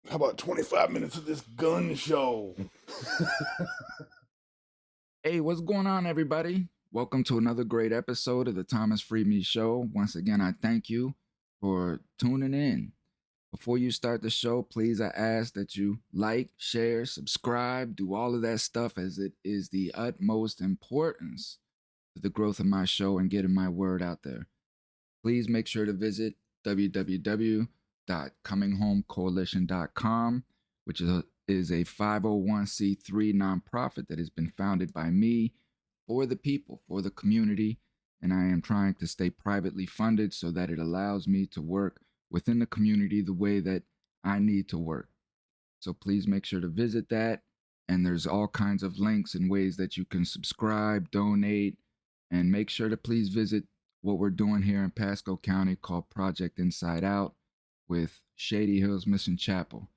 How about 25 minutes of this gun show? Hey, what's going on, everybody? Welcome to another great episode of the Thomas FreeMe Show. Once again, I thank you for tuning in. Before you start the show, please, I ask that you like, share, subscribe, do all of that stuff, as it is the utmost importance to the growth of my show and getting my word out there. Please make sure to visit www.cominghomecoalition.com, which is a 501c3 nonprofit that has been founded by me for the people, for the community. And I am trying to stay privately funded so that it allows me to work within the community the way that I need to work. So please make sure to visit that. And there's all kinds of links and ways that you can subscribe, donate, and make sure to please visit what we're doing here in Pasco County called Project Inside Out with Shady Hills Mission Chapel.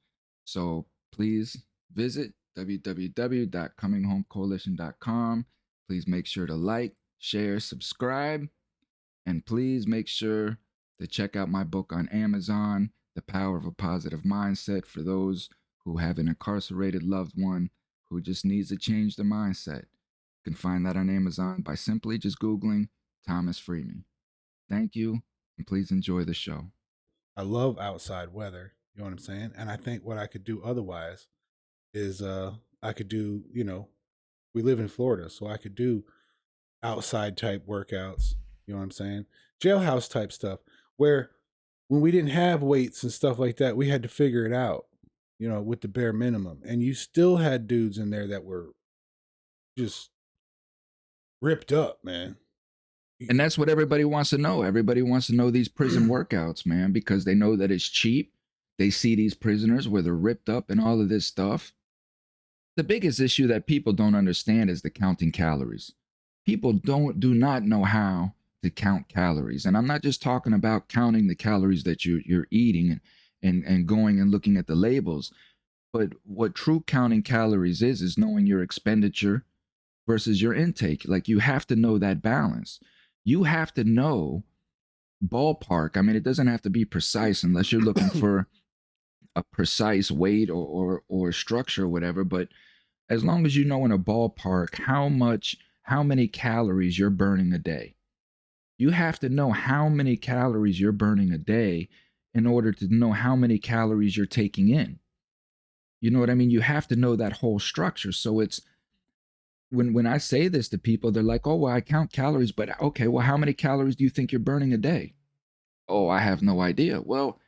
So please visit www.cominghomecoalition.com. Please make sure to like, share, subscribe, and please make sure to check out my book on Amazon, The Power of a Positive Mindset, for those who have an incarcerated loved one who just needs to change their mindset. You can find that on Amazon by simply just Googling Thomas Freeman. Thank you, and please enjoy the show. I love outside weather. You know what I'm saying? And I think what I could do otherwise is I could do, we live in Florida, so I could do outside type workouts. You know what I'm saying? Jailhouse type stuff where when we didn't have weights and stuff like that, we had to figure it out, with the bare minimum. And you still had dudes in there that were just ripped up, man. And that's what everybody wants to know. Everybody wants to know these prison workouts, man, because they know that it's cheap. They see these prisoners where they're ripped up and all of this stuff. The biggest issue that people don't understand is the counting calories. People do not know how to count calories. And I'm not just talking about counting the calories that you're eating and going and looking at the labels, but what true counting calories is knowing your expenditure versus your intake. Like, you have to know that balance. You have to know ballpark. I mean, it doesn't have to be precise unless you're looking for a precise weight or structure or whatever, but as long as you know in a ballpark how many calories you're burning a day. You have to know how many calories you're burning a day in order to know how many calories you're taking in. You know what I mean? You have to know that whole structure. So it's when I say this to people, they're like, "Oh, well, I count calories, but okay, well, how many calories do you think you're burning a day?" "Oh, I have no idea." Well,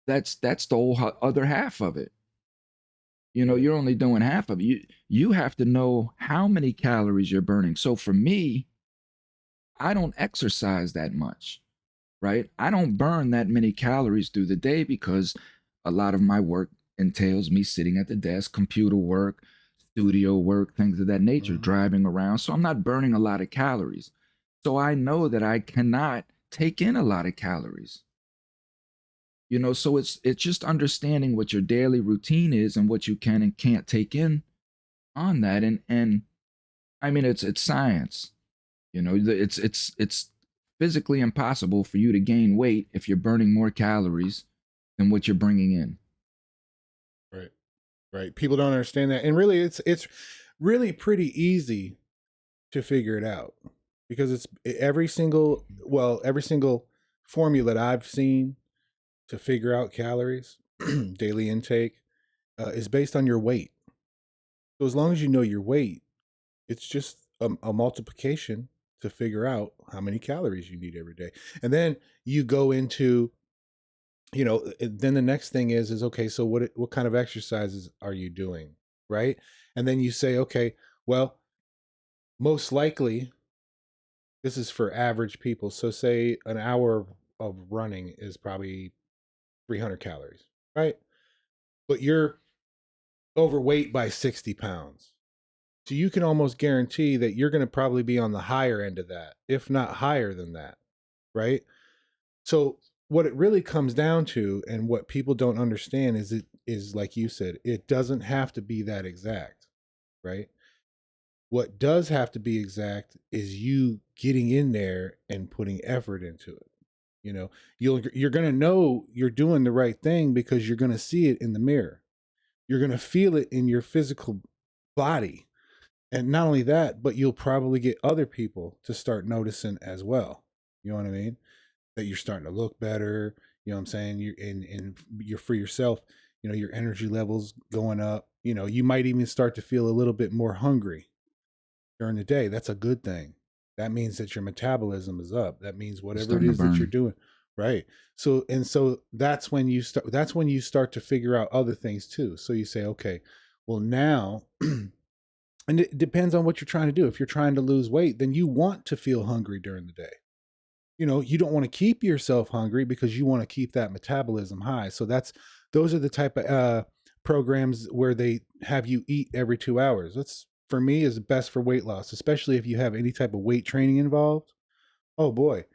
that's the whole other half of it. You're only doing half of it. You have to know how many calories you're burning. So for me, I don't exercise that much, right? I don't burn that many calories through the day because a lot of my work entails me sitting at the desk, computer work, studio work, things of that nature, Mhm. driving around. So I'm not burning a lot of calories. So I know that I cannot take in a lot of calories. So it's just understanding what your daily routine is and what you can and can't take in on that. And I mean, it's science. It's physically impossible for you to gain weight if you're burning more calories than what you're bringing in. Right. Right. People don't understand that. And really it's really pretty easy to figure it out because it's every single formula that I've seen to figure out calories, daily intake, is based on your weight. So as long as you know your weight, it's just a multiplication to figure out how many calories you need every day. And then you go into, then the next thing is okay, so what kind of exercises are you doing, right? And then you say, okay, well, most likely this is for average people. So say an hour of running is probably 300 calories, right? But you're overweight by 60 pounds. So you can almost guarantee that you're going to probably be on the higher end of that, if not higher than that, right? So what it really comes down to and what people don't understand is it is like you said, it doesn't have to be that exact, right? What does have to be exact is you getting in there and putting effort into it. You know, you're going to know you're doing the right thing because you're going to see it in the mirror. You're going to feel it in your physical body. And not only that, but you'll probably get other people to start noticing as well. You know what I mean? That you're starting to look better. You know what I'm saying? And you're for yourself. You know, your energy levels going up. You know, you might even start to feel a little bit more hungry during the day. That's a good thing. That means that your metabolism is up. That means It's whatever it starting to is that you're burn. doing, right? So that's when you start. That's when you start to figure out other things too. So you say, okay, well now, and it depends on what you're trying to do. If you're trying to lose weight, then you want to feel hungry during the day. You know, you don't want to keep yourself hungry because you want to keep that metabolism high. So those are the type of programs where they have you eat every 2 hours. That's, for me, is best for weight loss, especially if you have any type of weight training involved. Oh boy.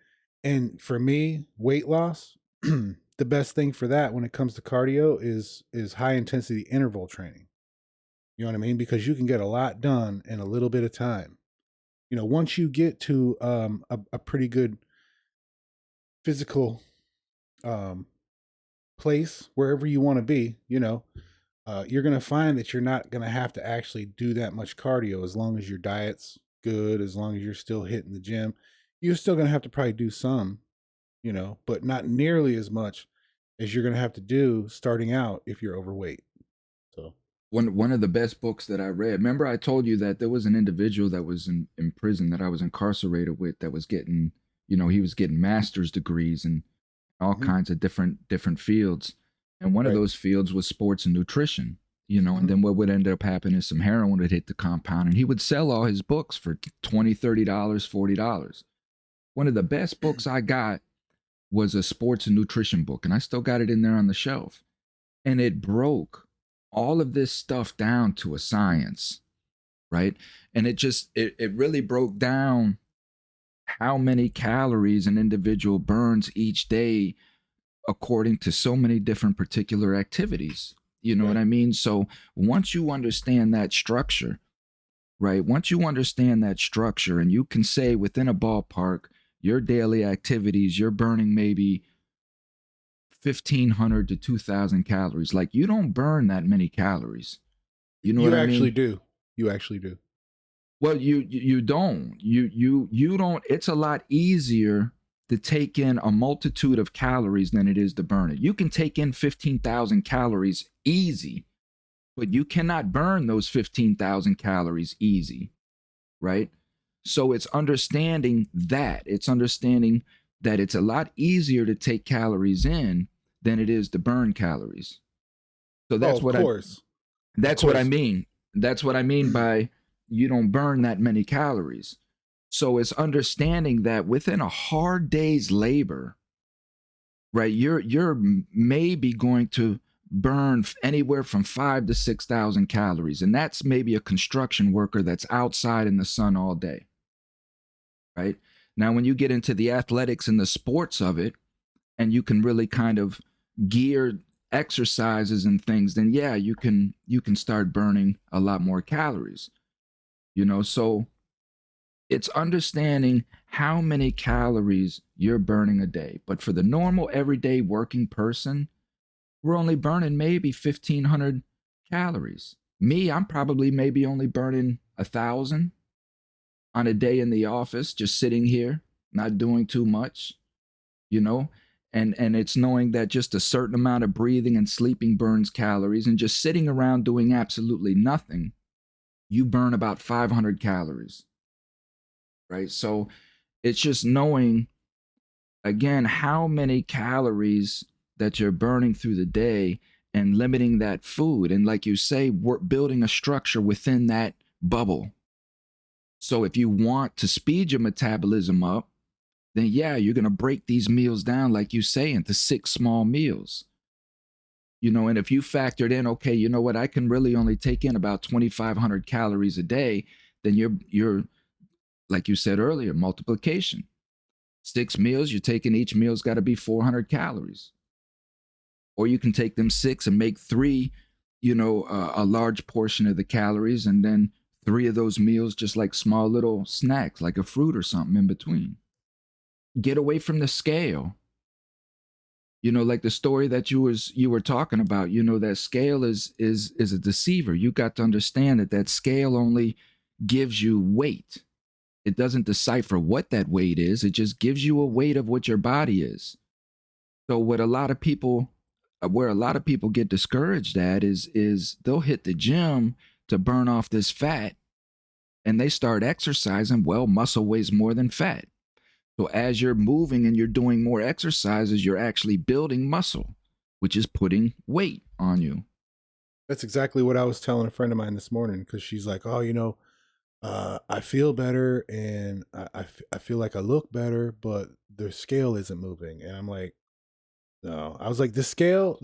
And for me, weight loss, the best thing for that when it comes to cardio is high intensity interval training. You know what I mean? Because you can get a lot done in a little bit of time. You know, once you get to a pretty good physical um, place, wherever you want to be, you know, you're going to find that you're not going to have to actually do that much cardio as long as your diet's good, as long as you're still hitting the gym. You're still going to have to probably do some, you know, but not nearly as much as you're going to have to do starting out if you're overweight. So, One of the best books that I read. Remember, I told you that there was an individual that was in prison that I was incarcerated with that was getting, he was getting master's degrees in all mhm, kinds of different fields. And one of right. those fields was sports and nutrition. And Hmm. then what would end up happening is some heroin would hit the compound and he would sell all his books for $20, $30, $40. One of the best books I got was a sports and nutrition book, and I still got it in there on the shelf. And it broke all of this stuff down to a science, right? And it really broke down how many calories an individual burns each day according to so many different particular activities. You know what Right. I mean? So once you understand that structure, right? Once you understand that structure and you can say within a ballpark, your daily activities, you're burning maybe 1,500 to 2,000 calories. Like you don't burn that many calories. You know what You I actually mean? do. You actually do. Well, you don't. You don't. It's a lot easier to take in a multitude of calories than it is to burn it. You can take in 15,000 calories easy, but you cannot burn those 15,000 calories easy, right? So it's understanding that. It's understanding that it's a lot easier to take calories in than it is to burn calories. So Oh, that's of what I course. Of that's what I course. mean. That's what I mean by you don't burn that many calories. So it's understanding that within a hard day's labor, right? You're maybe going to burn anywhere from 5 to 6,000 calories, and that's maybe a construction worker that's outside in the sun all day, right? Now, when you get into the athletics and the sports of it, and you can really kind of gear exercises and things, then yeah, you can start burning a lot more calories. So it's understanding how many calories you're burning a day. But for the normal everyday working person, we're only burning maybe 1,500 calories. Me, I'm probably maybe only burning 1,000 on a day in the office, just sitting here, not doing too much, you know? And it's knowing that just a certain amount of breathing and sleeping burns calories, and just sitting around doing absolutely nothing, you burn about 500 calories, right? So it's just knowing again how many calories that you're burning through the day and limiting that food. And like you say, we're building a structure within that bubble. So if you want to speed your metabolism up, then yeah, you're going to break these meals down, like you say, into 6 small meals. And if you factored in, okay, you know what, I can really only take in about 2,500 calories a day, then you're like you said earlier, multiplication. 6 meals, you're taking each meal's got to be 400 calories. Or you can take them six and make three, a large portion of the calories, and then three of those meals just like small little snacks, like a fruit or something in between. Get away from the scale. You know, like the story that you were talking about, you know, that scale is a deceiver. You got to understand that that scale only gives you weight. It doesn't decipher what that weight is. It just gives you a weight of what your body is. So what a lot of people where a lot of people get discouraged at is they'll hit the gym to burn off this fat and they start exercising. Well, muscle weighs more than fat. So as you're moving and you're doing more exercises, you're actually building muscle, which is putting weight on you. That's exactly what I was telling a friend of mine this morning because she's like, "Oh, I feel better and I feel like I look better, but the scale isn't moving." And I'm like, "No." I was like, the scale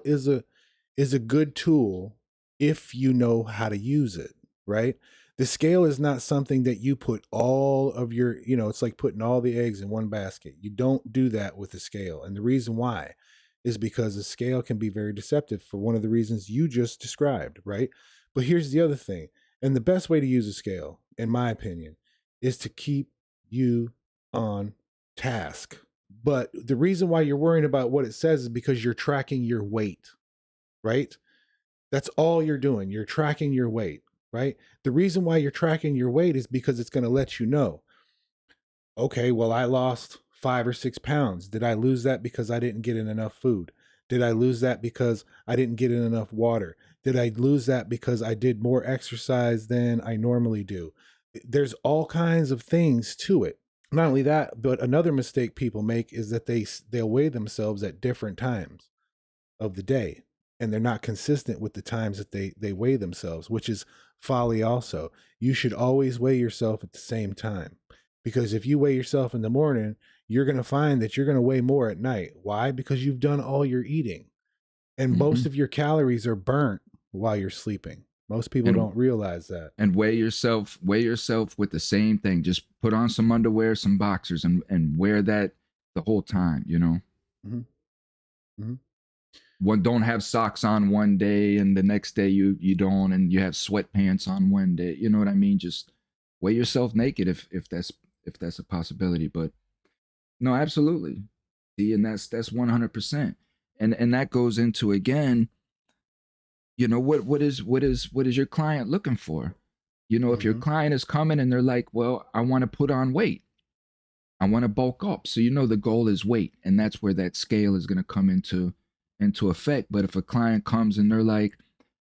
is a good tool if you know how to use it, right? The scale is not something that you put all of your, it's like putting all the eggs in one basket. You don't do that with the scale. And the reason why is because the scale can be very deceptive for one of the reasons you just described, right? But here's the other thing. And the best way to use a scale, in my opinion, is to keep you on task. But the reason why you're worrying about what it says is because you're tracking your weight, right? That's all you're doing. You're tracking your weight, right? The reason why you're tracking your weight is because it's going to let you know, okay, well, I lost 5 or 6 pounds. Did I lose that because I didn't get in enough food? Did I lose that because I didn't get in enough water? Did I lose that because I did more exercise than I normally do? There's all kinds of things to it. Not only that, but another mistake people make is that they'll weigh themselves at different times of the day, and they're not consistent with the times that they weigh themselves, which is folly also. You should always weigh yourself at the same time, because if you weigh yourself in the morning, you're going to find that you're going to weigh more at night. Why? Because you've done all your eating, and Mm-hmm. most of your calories are burnt while you're sleeping. Most people And don't realize that. weigh yourself with the same thing. Just put on some underwear, some boxers, and wear that the whole time. You know, Hmm. Hmm. one don't have socks on one day and the next day you don't, and you have sweatpants on one day. You know what I mean? Just weigh yourself naked if that's a possibility. But no, absolutely. See, and that's 100%. And that goes into again, you know, what is your client looking for? You know, if your Hmm. client is coming and they're like, well, I want to put on weight, I want to bulk up. So you know the goal is weight, and that's where that scale is going to come into effect. But if a client comes and they're like,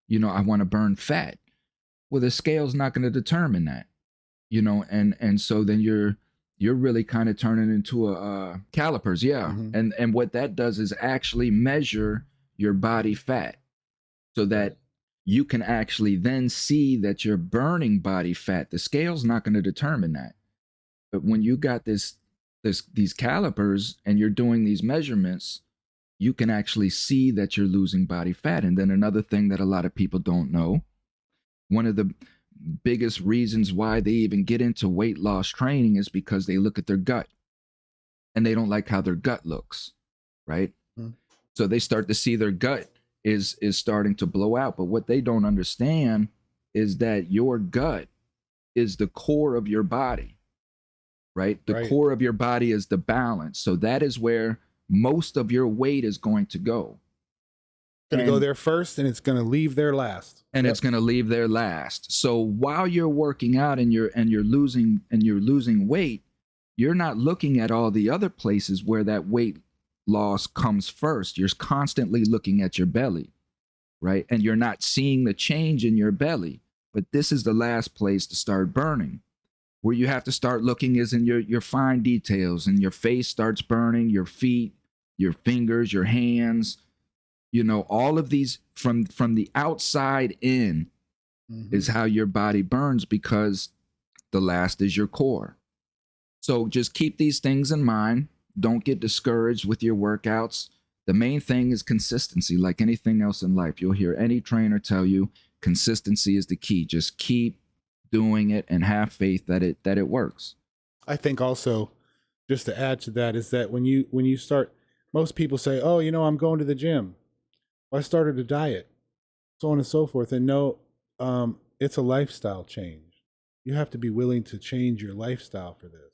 you know, I want to burn fat, well, the scale's not going to determine that, you know, and so then you're really kind of turning into a calipers, yeah. Hmm. And what that does is actually measure your body fat so Right. that you can actually then see that you're burning body fat. The scale's not going to determine that. But when you got these calipers and you're doing these measurements, you can actually see that you're losing body fat. And then another thing that a lot of people don't know, one of the biggest reasons why they even get into weight loss training is because they look at their gut and they don't like how their gut looks, right? Mhm. So they start to see their gut is starting to blow out. But what they don't understand is that your gut is the core of your body, right? The Right. core of your body is the balance. So that is where most of your weight is going to go. Going to go And there first, and it's going to leave there last. it's Yep. going to leave there last. So while you're working out and you're losing weight, you're not looking at all the other places where that weight loss comes first. You're constantly looking at your belly, right? And you're not seeing the change in your belly. But this is the last place to start burning. Where you have to start looking is in your fine details, and your face starts burning, your feet, your fingers, your hands, you know, all of these from the outside in Hmm. is how your body burns, because the last is your core. So just keep these things in mind. Don't get discouraged with your workouts. The main thing is consistency. Like anything else in life, you'll hear any trainer tell you consistency is the key. Just keep doing it and have faith that it works. I think also, just to add to that, is that when you start, most people say, "Oh, I'm going to the gym. Well, I started a diet, so on and so forth." And no, it's a lifestyle change. You have to be willing to change your lifestyle for this.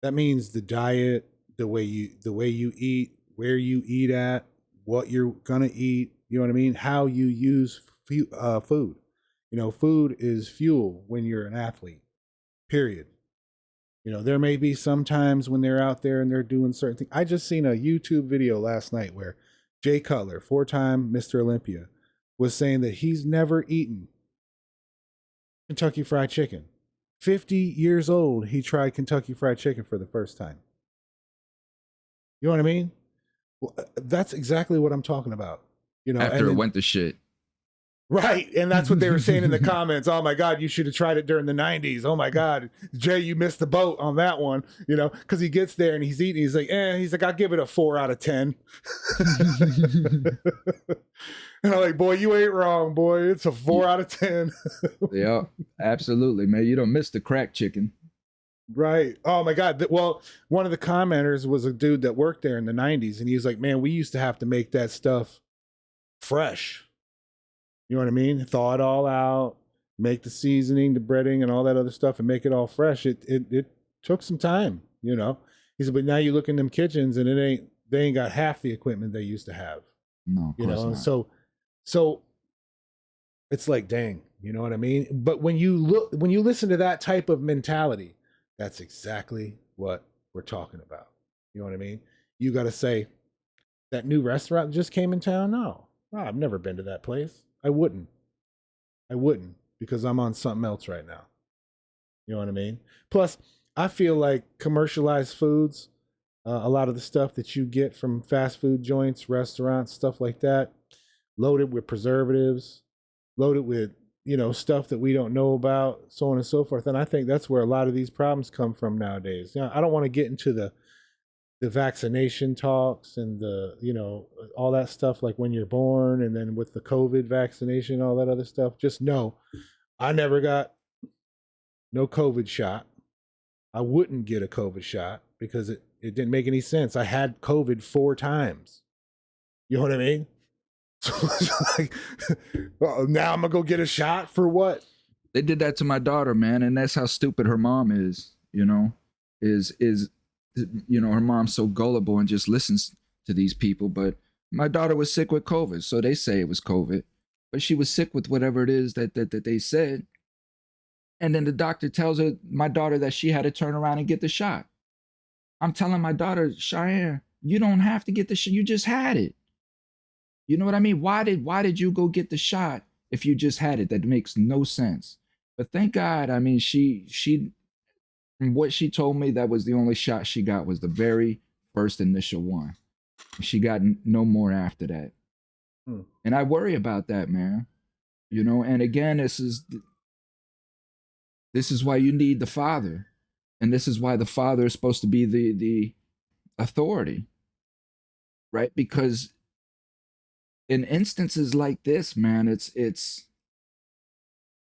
That means the diet, the way you eat, where you eat at, what you're gonna eat. You know what I mean? How you use food. You know, food is fuel when you're an athlete. Period. You know, there may be some times when they're out there and they're doing certain things. I just seen a YouTube video last night where Jay Cutler, 4-time Mr. Olympia, was saying that he's never eaten Kentucky Fried Chicken. 50 years old, he tried Kentucky Fried Chicken for the first time. You know what I mean? Well, that's exactly what I'm talking about. You know, After and it then, went to shit. right, and that's what they were saying in the comments. Oh my God, you should have tried it during the '90s. Oh my God, Jay, you missed the boat on that one. You know, because he gets there and he's eating. He's like, I'll give it a 4 out of 10. And I'm like, boy, you ain't wrong, boy. It's a 4 out of 10. Yeah, absolutely, man. You don't miss the crack chicken. Right. Oh my God. Well, one of the commenters was a dude that worked there in the '90s, and he was like, man, we used to have to make that stuff fresh. You know what I mean? Thaw it all out, make the seasoning, the breading, and all that other stuff, and make it all fresh. It took some time, you know. He said, but now you look in them kitchens, and they ain't got half the equipment they used to have. No, of You course know, not. so it's like, dang, you know what I mean? But when you listen to that type of mentality, that's exactly what we're talking about. You know what I mean? You got to say, that new restaurant just came in town. No, I've never been to that place. I wouldn't because I'm on something else right now. You know what I mean? Plus, I feel like commercialized foods, a lot of the stuff that you get from fast food joints, restaurants, stuff like that, loaded with preservatives, loaded with, you know, stuff that we don't know about, so on and so forth. And I think that's where a lot of these problems come from nowadays. You know, I don't want to get into the vaccination talks and the, you know, all that stuff, like when you're born and then with the COVID vaccination, all that other stuff. Just know I never got no COVID shot. I wouldn't get a COVID shot because it didn't make any sense. I had COVID 4 times. You know what I mean? So it's like, well, now I'm gonna go get a shot for what? They did that to my daughter, man, and that's how stupid her mom is. You know, is you know, her mom's so gullible and just listens to these people. But my daughter was sick with COVID, so they say it was COVID, but she was sick with whatever it is that they said. And then the doctor tells her, my daughter, that she had to turn around and get the shot. I'm telling my daughter, Cheyenne, you don't have to get the shot. You just had it. You know what I mean? Why did you go get the shot if you just had it? That makes no sense. But thank God, I mean, she from what she told me, that was the only shot she got, was the very first initial one. She got no more after that. Hmm. And I worry about that, man. You know, and again, this is why you need the father. And this is why the father is supposed to be the authority. Right? Because in instances like this, man, it's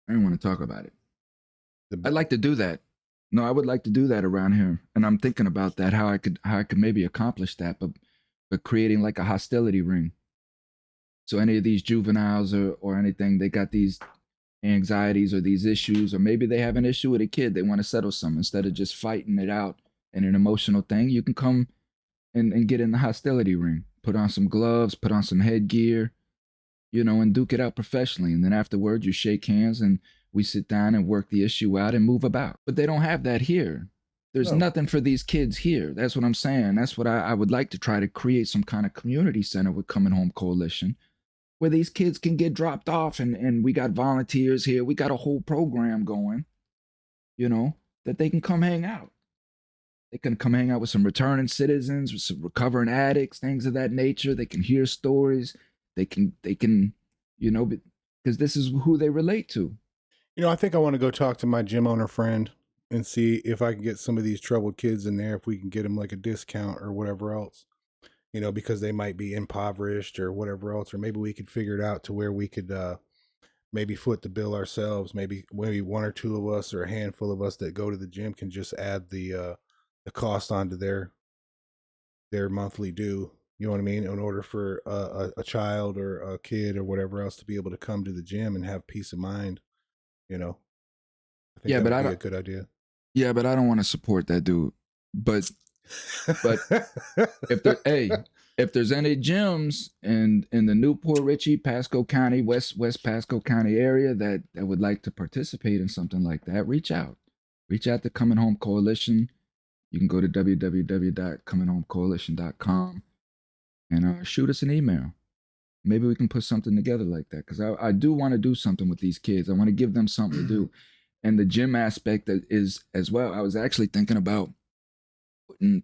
I don't want to talk about it. I'd like to do that. No, I would like to do that around here. And I'm thinking about that, how I could maybe accomplish that, but creating like a hostility ring. So any of these juveniles or anything, they got these anxieties or these issues, or maybe they have an issue with a kid, they want to settle something. Instead of just fighting it out in an emotional thing, you can come and get in the hostility ring. Put on some gloves, put on some headgear, you know, and duke it out professionally. And then afterwards, you shake hands and we sit down and work the issue out and move about. But they don't have that here. There's No. nothing for these kids here. That's what I'm saying. That's what I would like to try to create, some kind of community center with Coming Home Coalition, where these kids can get dropped off, and we got volunteers here. We got a whole program going, you know, that they can come hang out. They can come hang out with some returning citizens, with some recovering addicts, things of that nature. They can hear stories. They can, you know, because this is who they relate to. You know, I think I want to go talk to my gym owner friend and see if I can get some of these troubled kids in there, if we can get them like a discount or whatever else, you know, because they might be impoverished or whatever else, or maybe we could figure it out to where we could maybe foot the bill ourselves. Maybe 1 or 2 of us or a handful of us that go to the gym can just add the cost onto their monthly due. You know what I mean? In order for a child or a kid or whatever else to be able to come to the gym and have peace of mind, you know, I think Yeah, that but would I be a don't. good idea. Yeah, but I don't want to support that dude. But if the hey, if there's any gyms in the Newport Richey, Pasco County, West Pasco County area that would like to participate in something like that, reach out. Reach out to Coming Home Coalition. You can go to www.cominghomecoalition.com and shoot us an email. Maybe we can put something together like that, because I do want to do something with these kids. I want to give them something to do. And the gym aspect that is as well. I was actually thinking about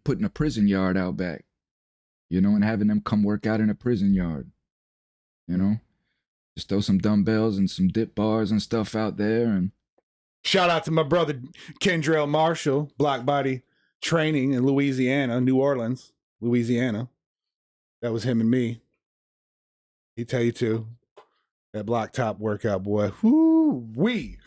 putting a prison yard out back, and having them come work out in a prison yard, you know, just throw some dumbbells and some dip bars and stuff out there. And shout out to my brother Kendrell Marshall, Block Body Training in Louisiana, New Orleans, Louisiana. That was him and me. He tell you too. That block top workout, boy. Whoo wee.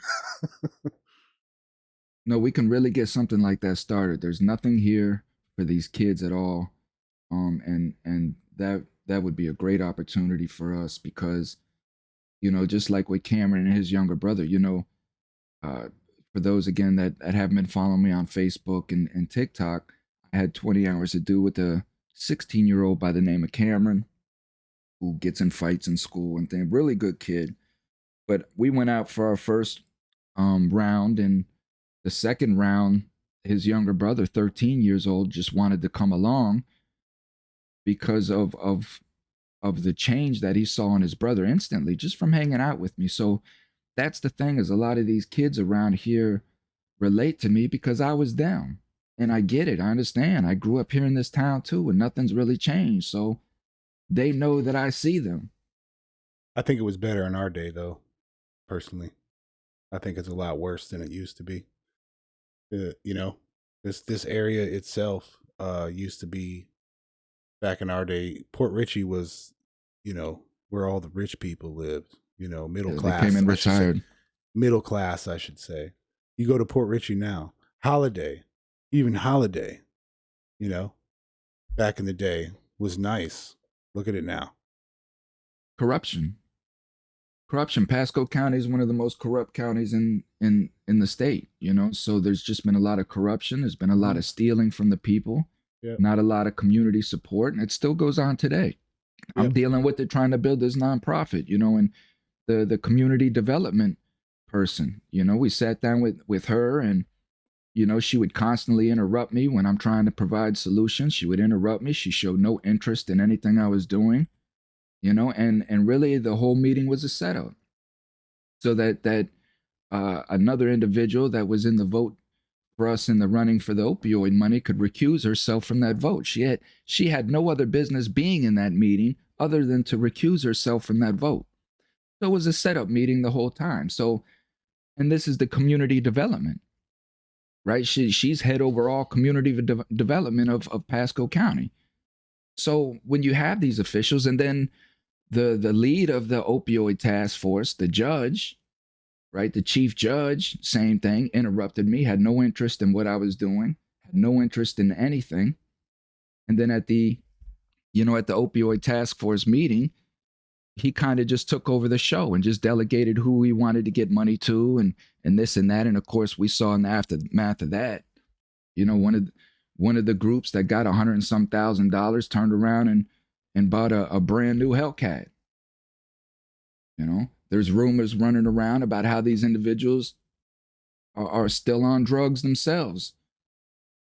No, we can really get something like that started. There's nothing here for these kids at all. And that would be a great opportunity for us, because, just like with Cameron and his younger brother, for those again that haven't been following me on Facebook and TikTok, I had 20 hours to do with a 16-year-old by the name of Cameron, who gets in fights in school and things. Really good kid. But we went out for our first round, and the second round, his younger brother, 13 years old, just wanted to come along because of the change that he saw in his brother instantly, just from hanging out with me. So that's the thing, is a lot of these kids around here relate to me because I was them. And I get it. I understand. I grew up here in this town too, and nothing's really changed. So they know that I see them. I think it was better in our day, though, personally. I think it's a lot worse than it used to be. This area itself used to be, back in our day, Port Richey was, where all the rich people lived, middle class. They came and retired. Middle class, I should say. You go to Port Richey now, Holiday, even Holiday, back in the day was nice. Look at it now. Corruption. Pasco County is one of the most corrupt counties in the state, so there's just been a lot of corruption. There's been a lot of stealing from the people. Yep. Not a lot of community support, and it still goes on today. Yep. I'm dealing with it, trying to build this nonprofit, and the community development person, we sat down with her, and she would constantly interrupt me when I'm trying to provide solutions. She would interrupt me. She showed no interest in anything I was doing, and really the whole meeting was a setup so that another individual that was in the vote for us in the running for the opioid money could recuse herself from that vote. She had no other business being in that meeting other than to recuse herself from that vote. So it was a setup meeting the whole time. So, and this is the community development, right? She's head overall community development of Pasco County. So when you have these officials, and then the lead of the opioid task force, the judge, right, the chief judge, same thing, interrupted me, had no interest in what I was doing, had no interest in anything. And then at the opioid task force meeting, he kind of just took over the show and just delegated who he wanted to get money to, and this and that. And of course, we saw in the aftermath of that, one of the groups that got $100 and some thousand turned around and bought a brand new Hellcat. There's rumors running around about how these individuals are still on drugs themselves,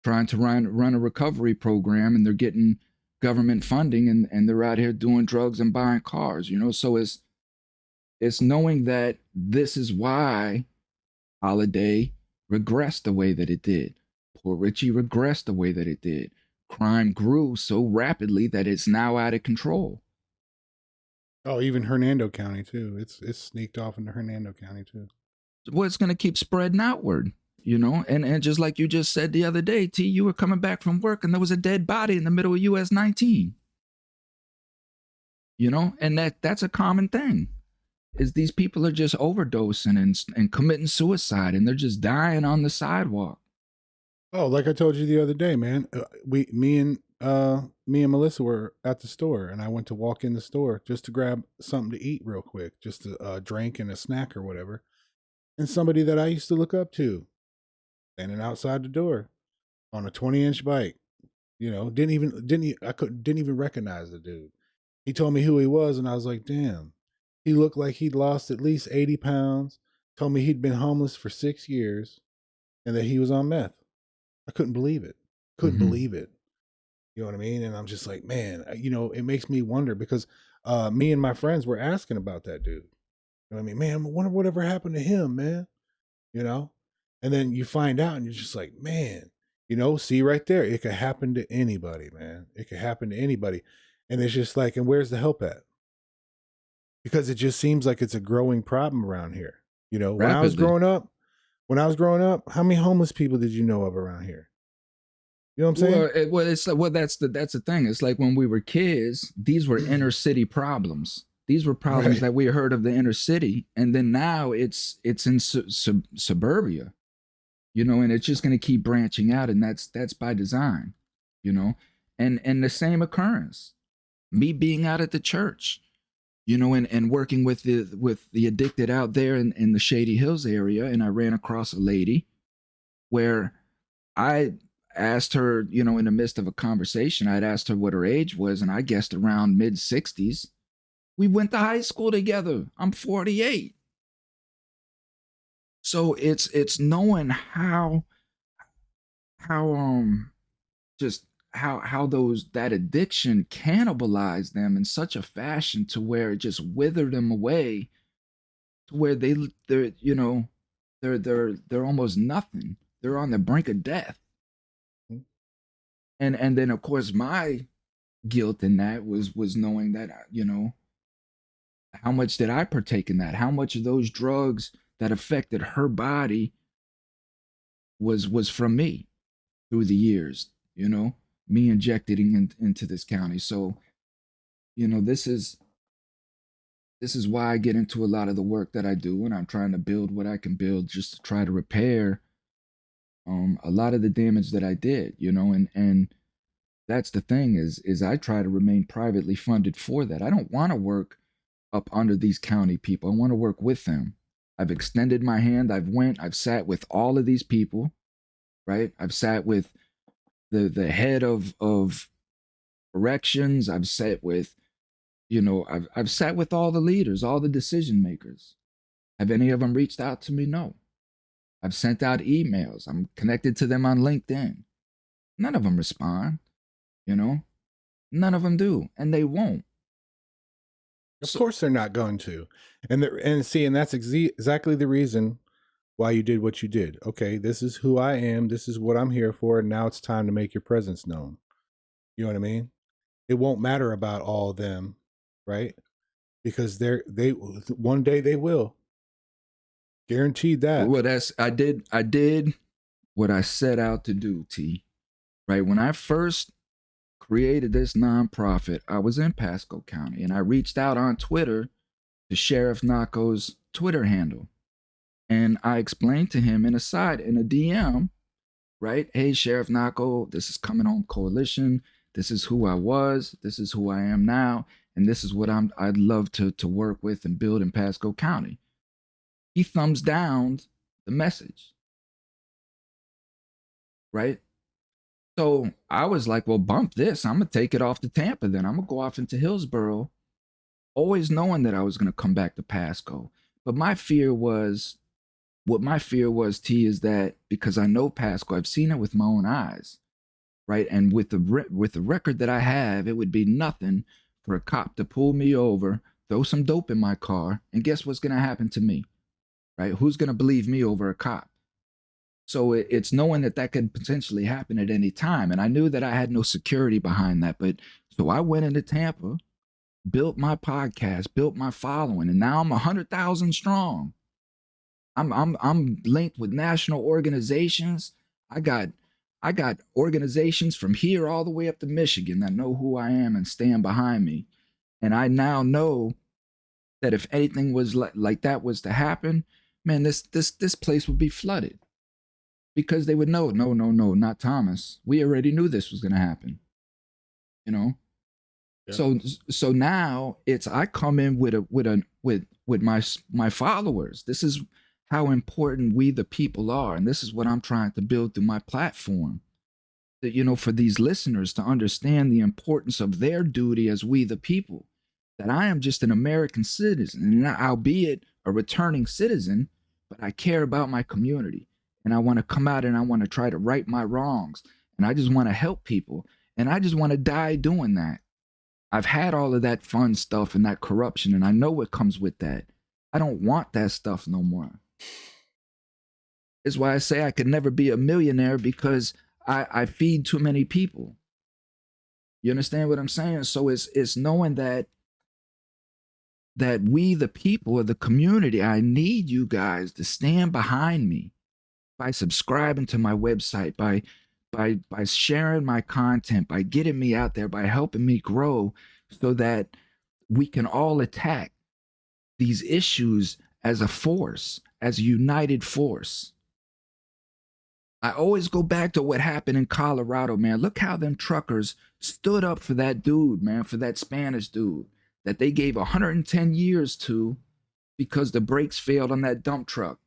trying to run a recovery program, and they're getting government funding, and they're out here doing drugs and buying cars, So it's knowing that this is why Holiday regressed the way that it did. Port Richey regressed the way that it did. Crime grew so rapidly that it's now out of control. Oh, even Hernando County too. It's sneaked off into Hernando County too. Well, it's going to keep spreading outward, and just like you just said the other day, T, you were coming back from work and there was a dead body in the middle of US 19. And that's a common thing, is these people are just overdosing and committing suicide, and they're just dying on the sidewalk. Oh, like I told you the other day, man, me and Melissa were at the store, and I went to walk in the store just to grab something to eat real quick, just a drink and a snack or whatever. And somebody that I used to look up to, standing outside the door on a 20-inch bike, Didn't even recognize the dude. He told me who he was, and I was like, damn. He looked like he'd lost at least 80 pounds. Told me he'd been homeless for 6 years, and that he was on meth. I couldn't believe it. Couldn't Mm-hmm. believe it. You know what I mean? And I'm just like, man, it makes me wonder because me and my friends were asking about that dude. You know what I mean? Man, I wonder whatever happened to him, man. You know? And then you find out and you're just like, man, see right there. It could happen to anybody, man. It could happen to anybody. And it's just like, and where's the help at? Because it just seems like it's a growing problem around here. Rapidly. When I was growing up, how many homeless people did you know of around here? You know what I'm saying? That's the thing. It's like when we were kids, these were inner city problems. These were problems Right. that we heard of the inner city, and then now it's in suburbia, and it's just going to keep branching out, and that's by design, you know, and the same occurrence. Me being out at the church, and working with the addicted out there in the Shady Hills area, and I ran across a lady where I asked her, in the midst of a conversation, I'd asked her what her age was, and I guessed around mid 60s. We went to high school together. I'm 48. So it's knowing how just how those that addiction cannibalized them in such a fashion to where it just withered them away to where they're almost nothing. They're on the brink of death. And then of course my guilt in that was knowing that how much did I partake in that? How much of those drugs that affected her body was from me through the years, me injecting into this county. So, this is why I get into a lot of the work that I do, and I'm trying to build what I can build just to try to repair a lot of the damage that I did, and that's the thing is I try to remain privately funded for that. I don't want to work up under these county people. I want to work with them. I've extended my hand. I've sat with all of these people, right? I've sat with the head of corrections. I've sat with, I've sat with all the leaders, all the decision makers. Have any of them reached out to me? No. I've sent out emails. I'm connected to them on LinkedIn. None of them respond, you know? None of them do, and they won't. Of So, course they're not going to. And that's exactly the reason why you did what you did. Okay, this is who I am. This is what I'm here for. And now it's time to make your presence known. You know what I mean? It won't matter about all of them, right? Because they one day they will. Guaranteed that. well, I did what I set out to do, T. Right? When I first created this nonprofit, I was in Pasco County and I reached out on Twitter to Sheriff Nako's Twitter handle. And I explained to him in a DM, right? Hey, Sheriff Nako, this is Coming Home Coalition. This is who I was. This is who I am now. And this is what I'd love to work with and build in Pasco County. He thumbs down the message, right? So I was like, well, bump this. I'm going to take it off to Tampa then. I'm going to go off into Hillsborough, always knowing that I was going to come back to Pasco. But what my fear was, T, is that because I know Pasco, I've seen it with my own eyes, right? And with the record that I have, it would be nothing for a cop to pull me over, throw some dope in my car, and guess what's going to happen to me, right? Who's going to believe me over a cop? So it's knowing that could potentially happen at any time. And I knew that I had no security behind that. But so I went into Tampa, built my podcast, built my following, and now I'm 100,000 strong. I'm linked with national organizations. I got organizations from here all the way up to Michigan that know who I am and stand behind me. And I now know that if anything was like that was to happen, man, this place would be flooded. Because they would know, no, no, no, not Thomas. We already knew this was going to happen, you know. Yeah. So now it's I come in with my followers. This is how important we the people are, and this is what I'm trying to build through my platform. for these listeners to understand the importance of their duty as we the people. That I am just an American citizen, and albeit a returning citizen, but I care about my community, and I want to come out and I want to try to right my wrongs, and I just want to help people, and I just want to die doing that. I've had all of that fun stuff and that corruption, and I know what comes with that. I don't want that stuff no more. It's why I say I could never be a millionaire, because I feed too many people. You understand what I'm saying? So it's knowing that we the people of the community, I need you guys to stand behind me by subscribing to my website, by sharing my content, by getting me out there, by helping me grow, so that we can all attack these issues as a force, as a united force. I always go back to what happened in Colorado, man. Look how them truckers stood up for that dude, man, for that Spanish dude that they gave 110 years to, because the brakes failed on that dump truck,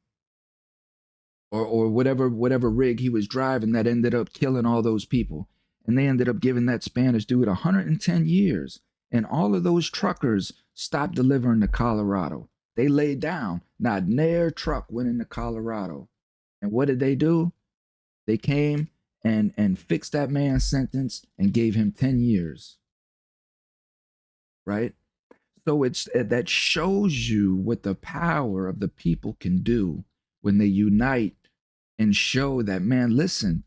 or whatever rig he was driving, that ended up killing all those people. And they ended up giving that Spanish dude 110 years. And all of those truckers stopped delivering to Colorado. They laid down. Not near truck went into Colorado. And what did they do? They came and fixed that man's sentence and gave him 10 years. Right? So that shows you what the power of the people can do when they unite and show that, man, listen,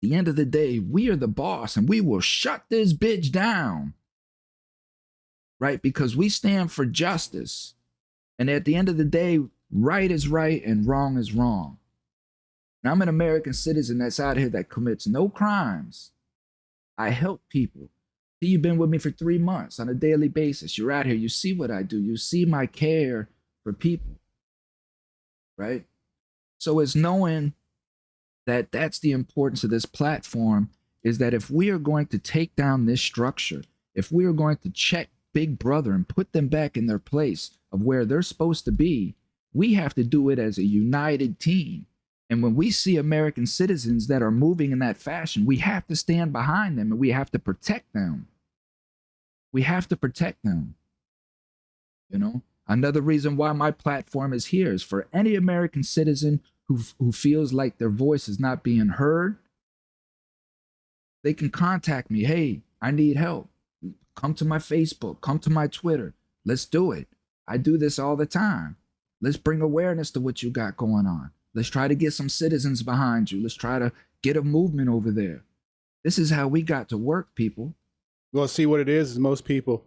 at the end of the day, we are the boss and we will shut this bitch down. Right? Because we stand for justice. And at the end of the day, right is right and wrong is wrong. And I'm an American citizen that's out here that commits no crimes. I help people. See, you've been with me for 3 months on a daily basis. You're out here. You see what I do. You see my care for people. Right? So it's knowing that that's the importance of this platform, is that if we are going to take down this structure, if we are going to check Big Brother and put them back in their place of where they're supposed to be, we have to do it as a united team. And when we see American citizens that are moving in that fashion, we have to stand behind them and we have to protect them. We have to protect them. Another reason why my platform is here is for any American citizen who feels like their voice is not being heard. They can contact me. Hey, I need help. Come to my Facebook, come to my Twitter. Let's do it. I do this all the time. Let's bring awareness to what you got going on. Let's try to get some citizens behind you. Let's try to get a movement over there. This is how we got to work, people. Well, see, what it is most people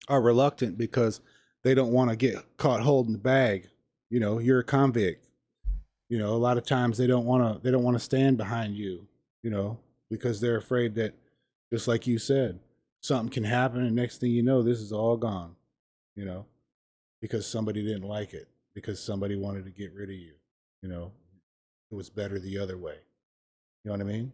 are reluctant because they don't want to get caught holding the bag. You're a convict. A lot of times they don't want to stand behind you, because they're afraid that, just like you said, something can happen and next thing you know, this is all gone, because somebody didn't like it, because somebody wanted to get rid of you. It was better the other way. You know what I mean?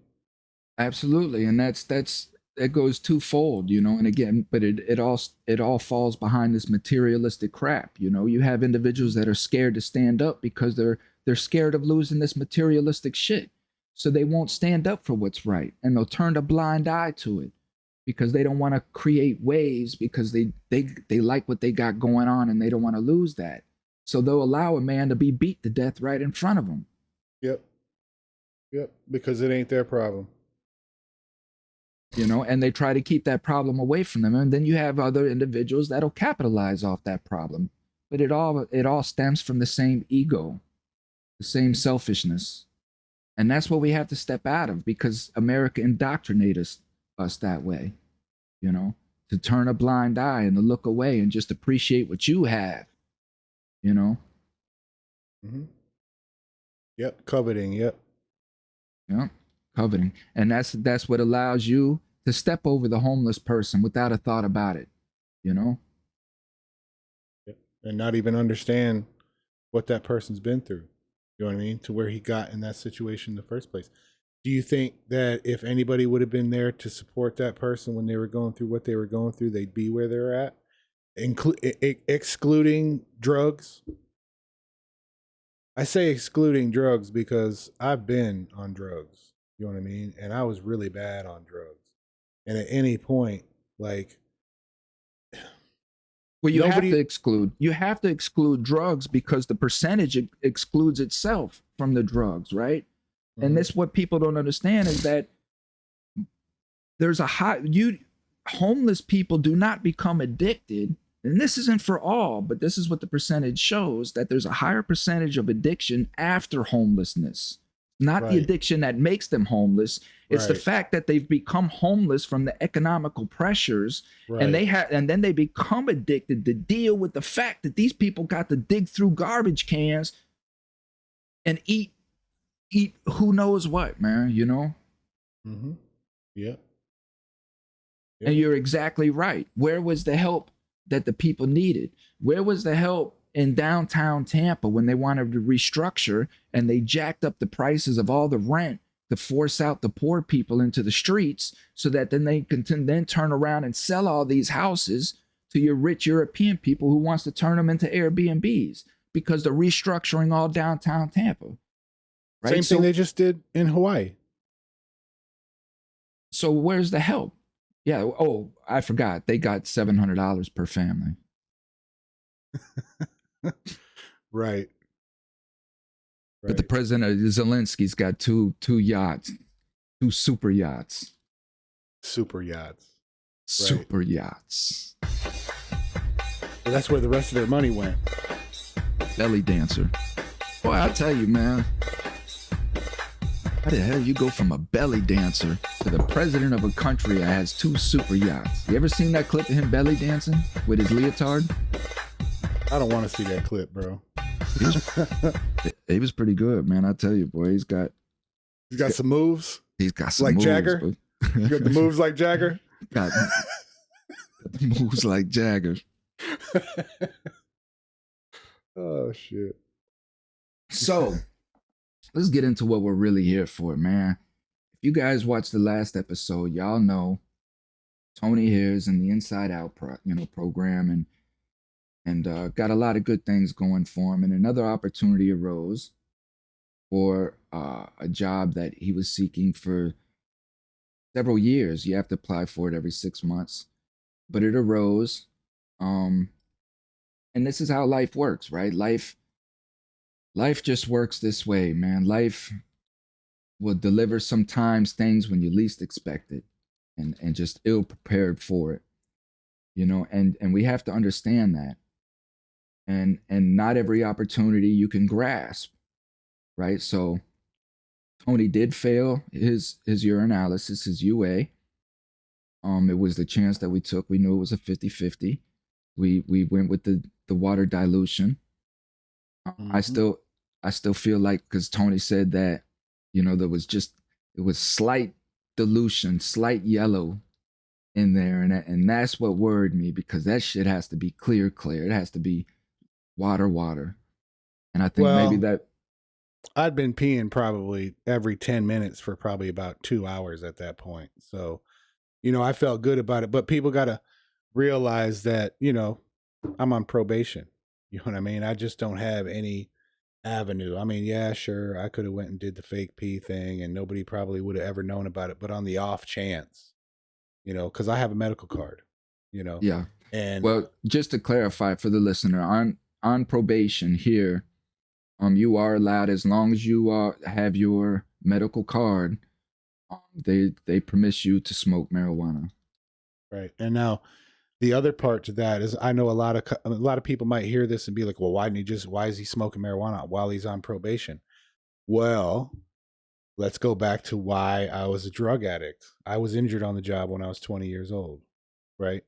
Absolutely. And that goes twofold, and again, but it all falls behind this materialistic crap. You have individuals that are scared to stand up because they're scared of losing this materialistic shit. So they won't stand up for what's right, and they'll turn a blind eye to it because they don't want to create waves, because they like what they got going on and they don't want to lose that. So they'll allow a man to be beat to death right in front of them. Yep. Because it ain't their problem. And they try to keep that problem away from them. And then you have other individuals that'll capitalize off that problem. But it all stems from the same ego, the same selfishness. And that's what we have to step out of, because America indoctrinated us that way, to turn a blind eye and to look away and just appreciate what you have, Mm-hmm. Yep. Coveting. Yep. Yeah, coveting. And that's what allows you to step over the homeless person without a thought about it, Yep. And not even understand what that person's been through. You know what I mean? To where he got in that situation in the first place. Do you think that if anybody would have been there to support that person when they were going through what they were going through, they'd be where they're at? Excluding drugs? I say excluding drugs because I've been on drugs. You know what I mean? And I was really bad on drugs. And at any point, like Well, you have to nobody. exclude. You have to exclude drugs because the percentage excludes itself from the drugs, right? And Mhm. this what people don't understand is that there's a high you homeless people do not become addicted, and this isn't for all, but this is what the percentage shows, that there's a higher percentage of addiction after homelessness, not the Right, addiction that makes them homeless. It's the right, fact that they've become homeless from the economical pressures, and right. and then they become addicted to deal with the fact that these people got to dig through garbage cans and eat who knows what, man, you know. Mm-hmm. Yep, And yep. you're exactly right. Where was the help that the people needed? Where was the help in downtown Tampa when they wanted to restructure and they jacked up the prices of all the rent to force out the poor people into the streets so that then they can then turn around and sell all these houses to your rich European people who wants to turn them into Airbnbs because they're restructuring all downtown Tampa, right? Same thing So they just did in Hawaii. where's the help? Yeah, oh, I forgot. They got $700 per family. Right, But the right. president of Zelensky's got two yachts, two super yachts, Super yachts. Right. super yachts. But that's where the rest of their money went. Belly dancer. Boy, I tell you, man, how the hell you go from a belly dancer to the president of a country that has two super yachts? You ever seen that clip of him belly dancing with his leotard? I don't want to see that clip, bro. He was, he was pretty good, man. I tell you, boy, He's got some moves he's got some like moves, Jagger. but You got the moves like Jagger. got the moves like Jagger. Oh shit. So let's get into what we're really here for, man. If you guys watched the last episode, y'all know Tony here is in the Inside Out, program, and got a lot of good things going for him. And another opportunity arose for a job that he was seeking for several years. You have to apply for it every 6 months, but it arose. Um, and this is how life works, right? Life just works this way, man. Life will deliver sometimes things when you least expect it, and just ill prepared for it, and we have to understand that, and not every opportunity you can grasp, right? So Tony did fail his urinalysis, his UA. It was the chance that we took. We knew it was a 50-50. We went with the water dilution. I Mm-hmm. still I still feel like, because Tony said that, there was just, it was slight dilution, slight yellow in there, and that's what worried me, because that shit has to be clear. It has to be water. And I think maybe Well, that, I'd been peeing probably every 10 minutes for probably about 2 hours at that point. So, I felt good about it. But people got to realize that, I'm on probation. You know what I mean? I just don't have any avenue. I mean, yeah, sure, I could have went and did the fake pee thing and nobody probably would have ever known about it. But on the off chance, because I have a medical card, you know, yeah. and Well, just to clarify for the listener, on probation here, you are allowed, as long as you have your medical card, they permit you to smoke marijuana. right. And now the other part to that is I know a lot of people might hear this and be like, well, why is he smoking marijuana while he's on probation? Well, let's go back to why I was a drug addict. I was injured on the job when I was 20 years old, right?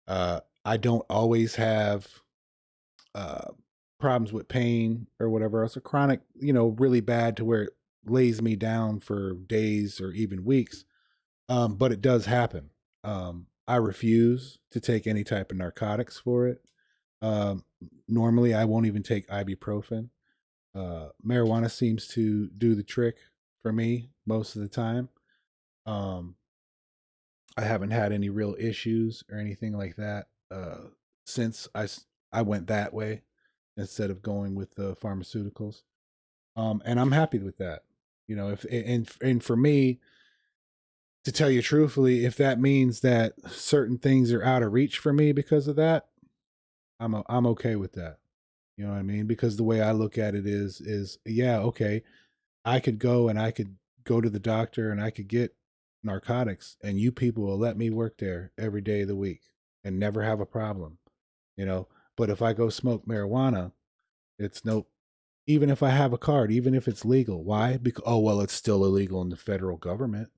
I don't always have uh, problems with pain or whatever else, a chronic, really bad to where it lays me down for days or even weeks. But it does happen. I refuse to take any type of narcotics for it. Um, Normally, I won't even take ibuprofen. Marijuana seems to do the trick for me most of the time. Um, I haven't had any real issues or anything like that since I went that way instead of going with the pharmaceuticals. And I'm happy with that. If and for me, to tell you truthfully, if that means that certain things are out of reach for me because of that, I'm okay with that. You know what I mean? Because the way I look at it is yeah, okay, I could go and I could go to the doctor and I could get narcotics, and you people will let me work there every day of the week and never have a problem, you know. But if I go smoke marijuana, it's no. Even if I have a card, even if it's legal, why? Because oh well, it's still illegal in the federal government.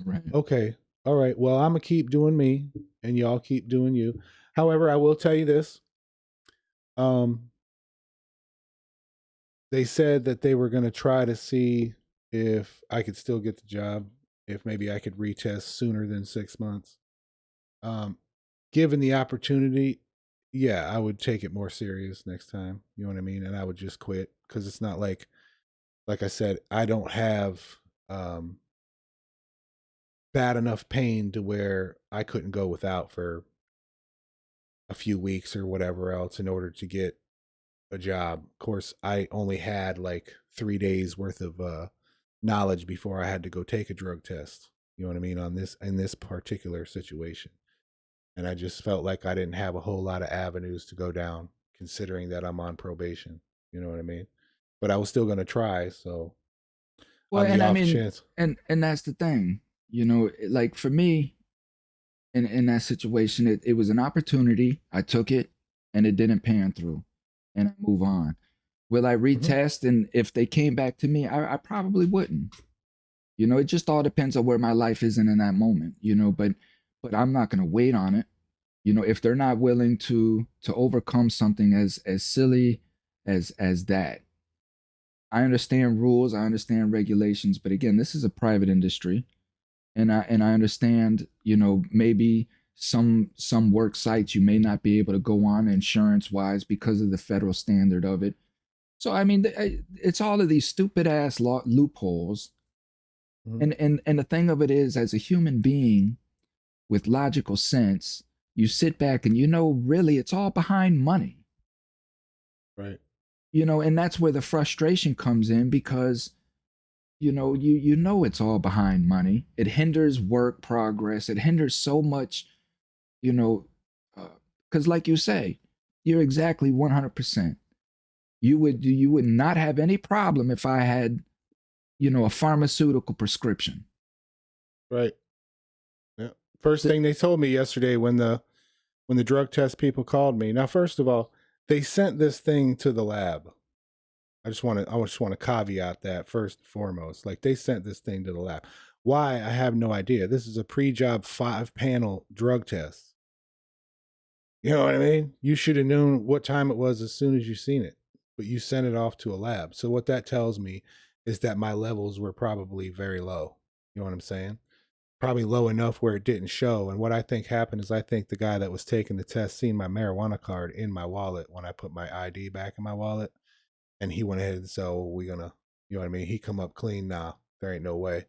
Right. Okay, all right. Well, I'm gonna keep doing me, and y'all keep doing you. However, I will tell you this: um, they said that they were going to try to see if I could still get the job, if maybe I could retest sooner than 6 months. Um, Given the opportunity, yeah, I would take it more serious next time. You know what I mean? And I would just quit because it's not like I said, I don't have um, bad enough pain to where I couldn't go without for a few weeks or whatever else in order to get a job. Of course, I only had like 3 days worth of knowledge before I had to go take a drug test. You know what I mean on this in this particular situation, and I just felt like I didn't have a whole lot of avenues to go down, considering that I'm on probation. You know what I mean? But I was still going to try. So Well, on the and I off mean, chance, and that's the thing, like for me, in that situation, it was an opportunity. I took it, and it didn't pan through, and I move on. Will I hmm retest? And if they came back to me, I probably wouldn't. It just all depends on where my life is in that moment. But I'm not gonna wait on it. If they're not willing to overcome something as silly as that. I understand rules, I understand regulations, but again, this is a private industry, and I understand, maybe some work sites you may not be able to go on insurance wise because of the federal standard of it. So I mean, it's all of these stupid ass loopholes. hmm And the thing of it is, as a human being with logical sense, you sit back and really it's all behind money. right, And that's where the frustration comes in because you know it's all behind money. It hinders work progress. It hinders so much, you know, because like you say, you're exactly 100%. You would not have any problem if I had a pharmaceutical prescription. right. Yeah. First The, thing they told me yesterday when the drug test people called me. Now, first of all, they sent this thing to the lab. I just want to caveat that first and foremost. Like they sent this thing to the lab. Why? I have no idea. This is a pre-job 5 panel drug test. You know what I mean? You should have known what time it was as soon as you seen it, but you sent it off to a lab. So what that tells me is that my levels were probably very low. You know what I'm saying? Probably low enough where it didn't show. And what I think happened is I think the guy that was taking the test seen my marijuana card in my wallet when I put my ID back in my wallet, and he went ahead and said, "Oh, we gonna," you know what I mean? He come up clean now. There ain't no way.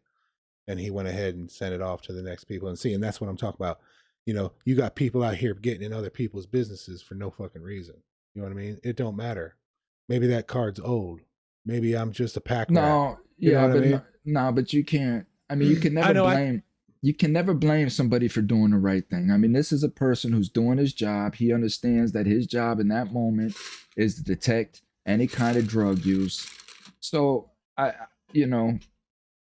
And he went ahead and sent it off to the next people and see. And that's what I'm talking about. You got people out here getting in other people's businesses for no fucking reason. You know what I mean? It don't matter. Maybe that card's old. Maybe I'm just a pack rat. no, You know yeah, what I but mean? no, but you can't. I mean, you can I never know. blame. You can never blame somebody for doing the right thing. I mean, this is a person who's doing his job. He understands that his job in that moment is to detect any kind of drug use. So I, you know,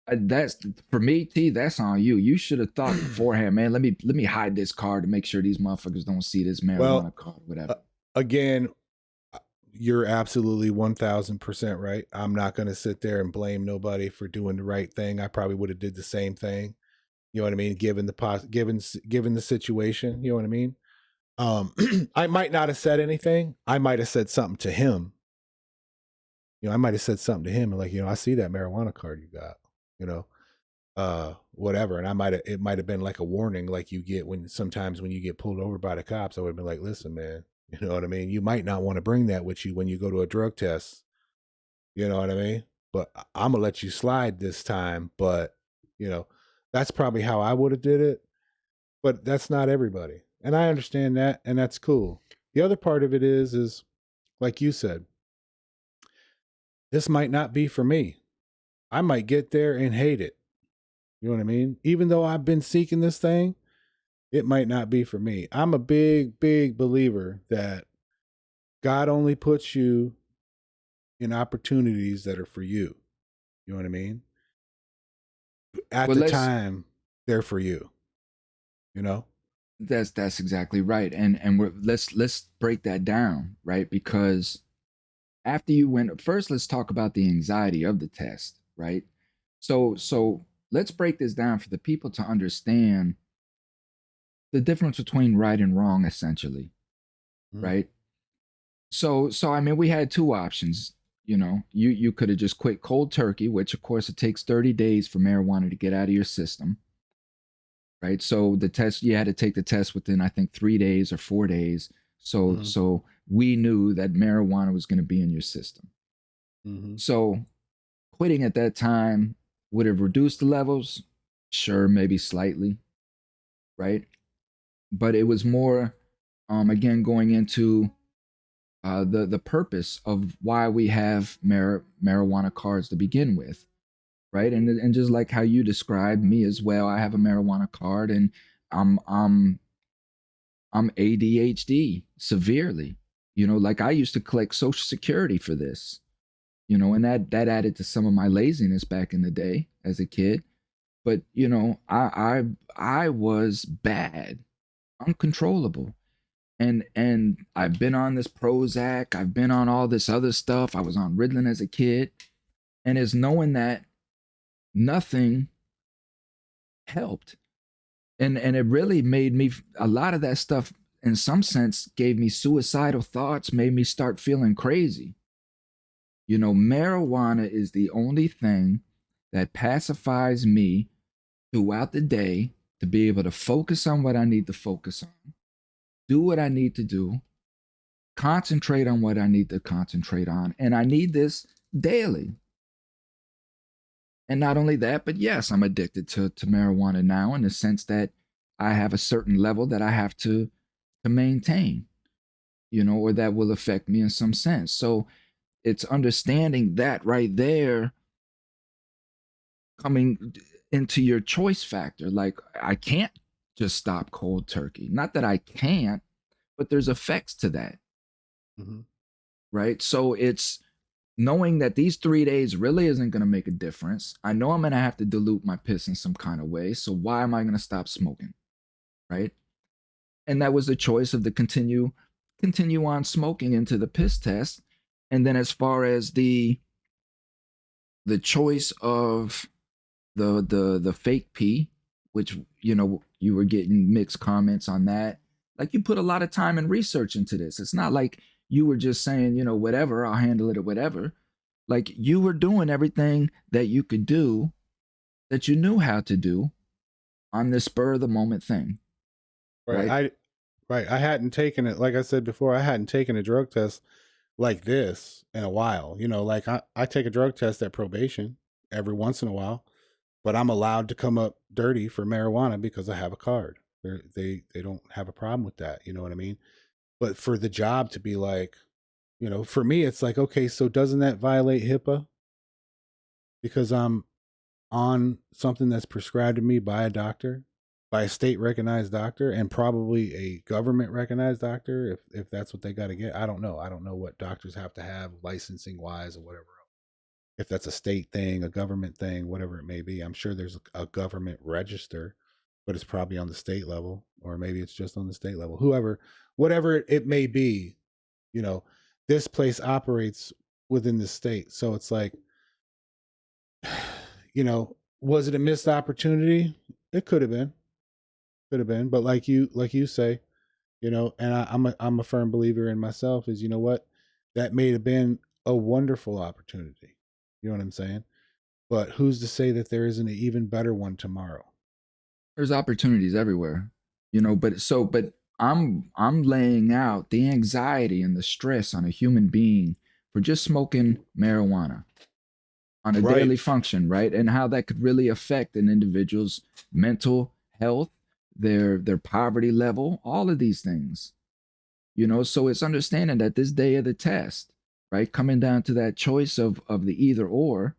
that's for me, T. That's on you. You should have thought beforehand, man. Let me hide this card to make sure these motherfuckers don't see this Well, marijuana card, whatever. uh, again, you're absolutely 1000% right. I'm not going to sit there and blame nobody for doing the right thing. I probably would have did the same thing. You know what I mean? Given the situation, you know what I mean? I might not have said anything. I might have said something to him. I might have said something to him like, I see that marijuana card you got, you know, whatever. And it might have been like a warning, like you get when sometimes when you get pulled over by the cops. I would have been like, listen, man, you know what I mean? You might not want to bring that with you when you go to a drug test. You know what I mean? But I'm gonna let you slide this time. But you know, that's probably how I would have did it. But that's not everybody, and I understand that, and that's cool. The other part of it is like you said, this might not be for me. I might get there and hate it. You know what I mean? Even though I've been seeking this thing, it might not be for me. I'm a big, big believer that God only puts you in opportunities that are for you. You know what I mean? At Well, the time, they're for you, you know? that's exactly right. And let's break that down, right? Because after you went first, let's talk about the anxiety of the test, right? So let's break this down for the people to understand the difference between right and wrong, essentially, Mm-hmm. right? So I mean, we had two options. You could have just quit cold turkey, which of course it takes 30 days for marijuana to get out of your system, right? So the test, you had to take the test within, I think, 3 days or 4 days. So Mm-hmm. so we knew that marijuana was going to be in your system. Mm-hmm. So quitting at that time would have reduced the levels, sure, maybe slightly, right? But it was more, again, going into the purpose of why we have marijuana cards to begin with, right? And just like how you described me as well, I have a marijuana card, and I'm I'm I'm ADHD severely. Like I used to collect Social Security for this. And that added to some of my laziness back in the day as a kid. But I was bad, uncontrollable. And I've been on this Prozac, I've been on all this other stuff. I was on Ritalin as a kid, and it's knowing that nothing helped. And it really made me, a lot of that stuff in some sense gave me suicidal thoughts, made me start feeling crazy. Marijuana is the only thing that pacifies me throughout the day to be able to focus on what I need to focus on, do what I need to do, concentrate on what I need to concentrate on. And I need this daily. And not only that, but yes, I'm addicted to marijuana now in the sense that I have a certain level that I have to maintain, or that will affect me in some sense. So it's understanding that right there coming into your choice factor. Like I can't just stop cold turkey. Not that I can't, but there's effects to that, Mm-hmm. right? So it's knowing that these 3 days really isn't going to make a difference. I know I'm going to have to dilute my piss in some kind of way. So why am I going to stop smoking, right? And that was the choice of the continue on smoking into the piss test. And then as far as the choice of the fake pee, which you were getting mixed comments on that. Like you put a lot of time and research into this. It's not like you were just saying, whatever, I'll handle it or whatever. Like you were doing everything that you could do, that you knew how to do on this spur of the moment thing, Right. right? I hadn't taken it, like I said before, I hadn't taken a drug test like this in a while. Like I take a drug test at probation every once in a while, but I'm allowed to come up dirty for marijuana because I have a card. They don't have a problem with that. You know what I mean? But for the job to be like, for me, it's like, okay, so doesn't that violate HIPAA because I'm on something that's prescribed to me by a doctor, by a state recognized doctor, and probably a government recognized doctor, if that's what they got to get. I don't know. I don't know what doctors have to have licensing wise or whatever. If that's a state thing, a government thing, whatever it may be. I'm sure there's a government register, but it's probably on the state level, or maybe it's just on the state level. Whatever it may be, you know, this place operates within the state. So it's like, was it a missed opportunity? It could have been, but like you say, and I'm a firm believer in myself. Is you know what, that may have been a wonderful opportunity. You know what I'm saying? But who's to say that there isn't an even better one tomorrow? There's opportunities everywhere, but I'm laying out the anxiety and the stress on a human being for just smoking marijuana on a Right. daily function, right? And how that could really affect an individual's mental health, their poverty level, all of these things. So it's understanding that this day of the test, right? Coming down to that choice of the either or,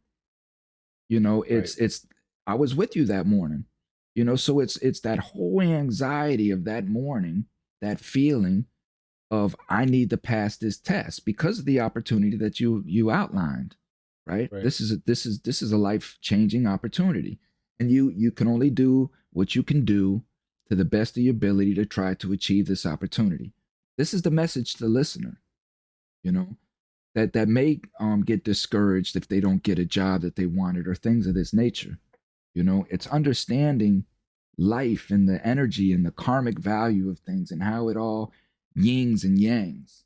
you know, Right. it's I was with you that morning, you know, so it's that whole anxiety of that morning, that feeling of I need to pass this test because of the opportunity that you outlined, right? Right. This is a life changing opportunity, and you can only do what you can do to the best of your ability to try to achieve this opportunity. This is the message to the listener, you know, that may get discouraged if they don't get a job that they wanted or things of this nature. You know, it's understanding life and the energy and the karmic value of things and how it all yings and yangs,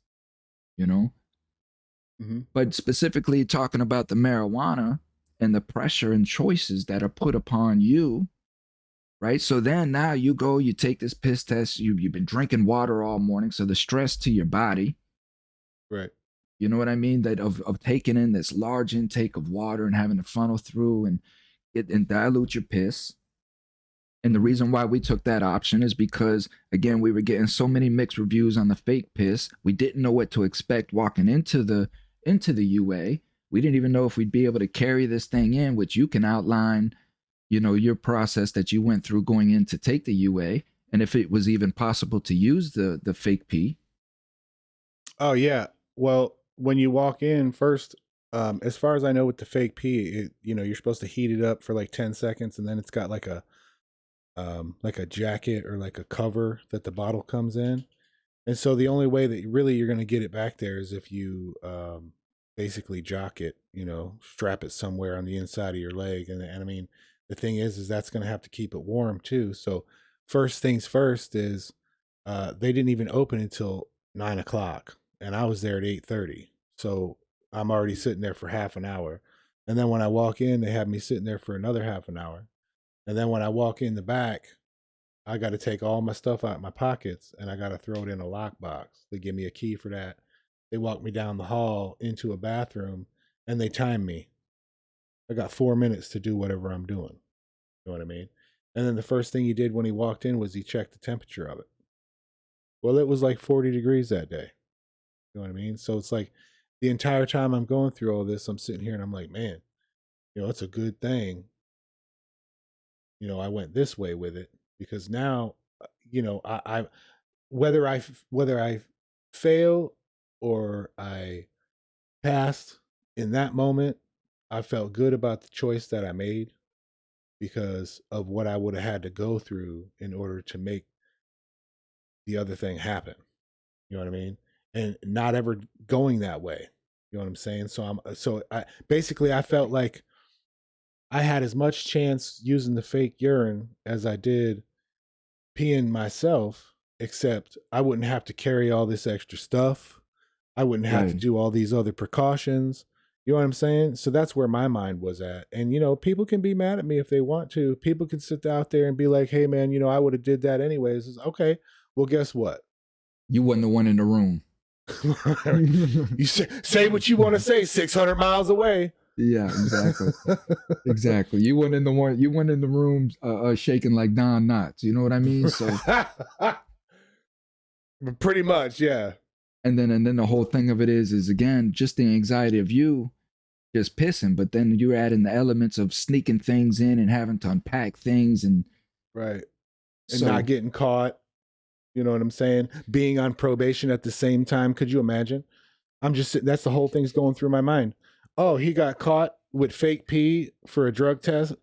you know. Hmm. But specifically talking about the marijuana and the pressure and choices that are put upon you, right? So then now you go, you take this piss test, you've been drinking water all morning. So the stress to your body, Right. you know what I mean? That of taking in this large intake of water and having to funnel through and dilute your piss. And the Hmm. reason why we took that option is because, again, we were getting so many mixed reviews on the fake piss. We didn't know what to expect walking into the UA. We didn't even know if we'd be able to carry this thing in, which you can outline, you know, your process that you went through going in to take the UA, and if it was even possible to use the fake pee. Oh yeah. Well, when you walk in first, as far as I know, with the fake pee, you're supposed to heat it up for like 10 seconds, and then it's got like a jacket or like a cover that the bottle comes in. And so the only way that really you're going to get it back there is if you basically jock it, strap it somewhere on the inside of your leg. And I mean, the thing is that's going to have to keep it warm too. So first things first is they didn't even open until 9 o'clock, and I was there at 8:30. So I'm already sitting there for half an hour. And then when I walk in, they have me sitting there for another half an hour. And then when I walk in the back, I got to take all my stuff out of my pockets and I got to throw it in a lockbox. They give me a key for that. They walk me down the hall into a bathroom and they time me. I got 4 minutes to do whatever I'm doing. You know what I mean? And then the first thing he did when he walked in was he checked the temperature of it. Well, it was like 40 degrees that day. You know what I mean? So it's like the entire time I'm going through all this, I'm sitting here and I'm like, man, it's a good thing. I went this way with it because now, I whether I fail or I passed in that moment, I felt good about the choice that I made because of what I would have had to go through in order to make the other thing happen. You know what I mean? And not ever going that way. You know what I'm saying? So I basically I felt like I had as much chance using the fake urine as I did peeing myself, except I wouldn't have to carry all this extra stuff. I wouldn't have to Right. do all these other precautions. You know what I'm saying? So that's where my mind was at. And people can be mad at me if they want to. People can sit out there and be like, "Hey man, I would have did that anyways." It's, okay. Well, guess what? You wasn't the one in the room. You say what you want to say 600 miles away. Yeah, exactly. Exactly. You went in the one. You went in the room shaking like Don Knotts. You know what I mean? So, Pretty much, yeah. and then the whole thing of it is again just the anxiety of you just pissing, but then you're adding the elements of sneaking things in and having to unpack things, and Right. And not so getting caught. You know what I'm saying? Being on probation at the same time. Could you imagine? I'm just that's the whole thing's going through my mind. Oh, he got caught with fake pee for a drug test,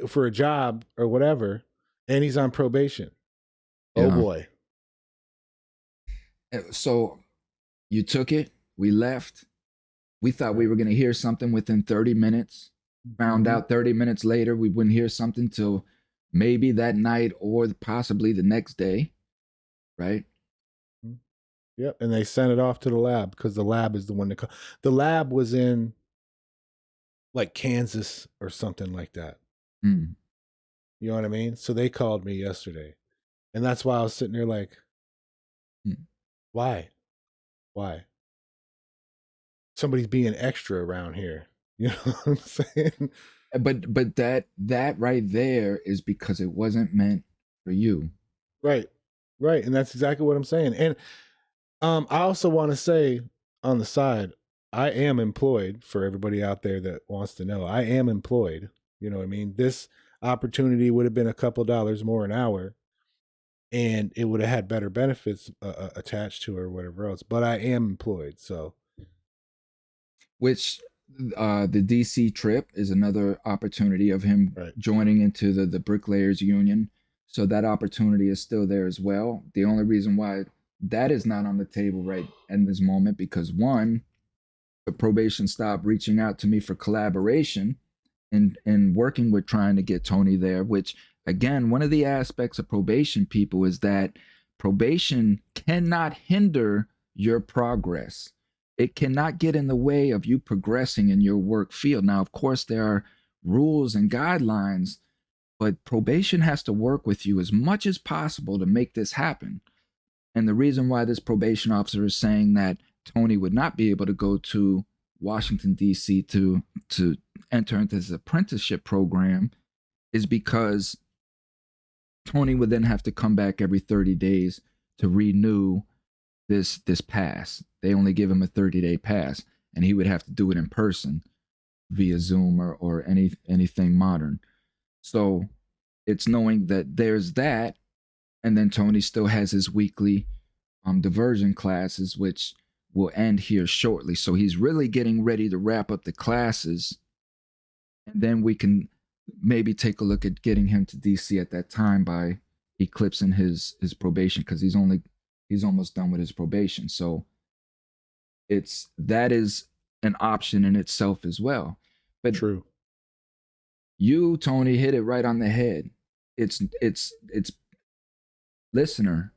for a job or whatever, and he's on probation. Oh yeah. boy. So you took it. We left. We thought we Right. were going to hear something within 30 minutes. Found Mm-hmm. out 30 minutes later we wouldn't hear something till maybe that night or possibly the next day, right? Yep. And they sent it off to the lab because the lab is the one that the lab was in like Kansas or something like that. Mm. You know what I mean? So they called me yesterday, and that's why I was sitting there like, Mm. why, why? Somebody's being extra around here. You know what I'm saying? But that right there is because it wasn't meant for you. Right. Right. And that's exactly what I'm saying. And I also want to say on the side, I am employed. For everybody out there that wants to know, I am employed. You know what I mean? This opportunity would have been a couple dollars more an hour, and it would have had better benefits attached to it or whatever else. But I am employed, so Which the DC trip is another opportunity of him right. joining into the bricklayers union. So that opportunity is still there as well. The only reason why that is not on the table right in this moment, because one, the probation stopped reaching out to me for collaboration and working with trying to get Tony there, which again, one of the aspects of probation, people, is that probation cannot hinder your progress. It cannot get in the way of you progressing in your work field. Now, of course, there are rules and guidelines, but probation has to work with you as much as possible to make this happen. And the reason why this probation officer is saying that Tony would not be able to go to Washington, D.C. to enter into his apprenticeship program is because Tony would then have to come back every 30 days to renew this pass. They only give him a 30-day pass, and he would have to do it in person via Zoom or anything modern. So it's knowing that there's that, and then Tony still has his weekly diversion classes, which will end here shortly. So he's really getting ready to wrap up the classes, and then we can maybe take a look at getting him to DC at that time by eclipsing his probation, because he's almost done with his probation. So that is an option in itself as well. But True. you, Tony, hit it right on the head. It's listener,